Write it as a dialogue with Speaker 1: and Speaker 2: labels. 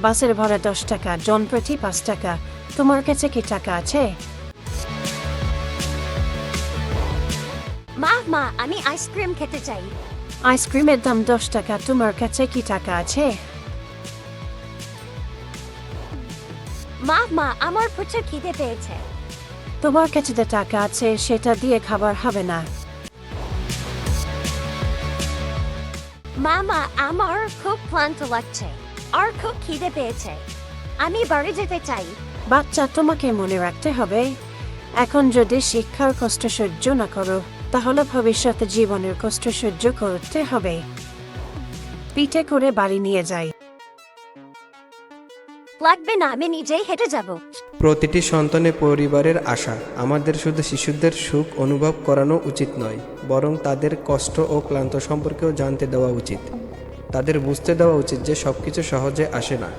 Speaker 1: বাসের ভাড়া 10 টাকা, জন প্রতি 5 টাকা। তোমার কাছে কি টাকা আছে?
Speaker 2: মা আমি আইসক্রিম খেতে চাই।
Speaker 1: আইসক্রিমের দাম 10 টাকা, তোমার কাছে কি টাকা আছে?
Speaker 2: মা আমার প্রচুর খিদে পেয়েছে।
Speaker 1: তোমার কাছে যে টাকা আছে সেটা দিয়ে খাবার হবে না।
Speaker 2: মা আমার খুব ক্লান্ত লাগছে আর খুব খিদে পেয়েছে, আমি বাড়ি যেতে চাই।
Speaker 1: বাচ্চা, তোমাকে মনে রাখতে হবে, এখন যদি শিক্ষার কষ্ট সহ্য না করো তাহলে ভবিষ্যতে জীবনের কষ্ট সহ্য করতে হবে। পিঠে করে বাড়ি নিয়ে যাই।
Speaker 2: লাগবে না, আমি নিজেই হেঁটে যাব।
Speaker 3: প্রতিটি সন্তানের পরিবারের আশা। আমাদের শুধু শিশুদের সুখ অনুভব করানো উচিত নয়, বরং তাদের কষ্ট ও ক্লান্ত সম্পর্কেও জানতে দেওয়া উচিত। তাদের বুঝতে দেওয়া উচিত যে সবকিছু সহজে আসে না।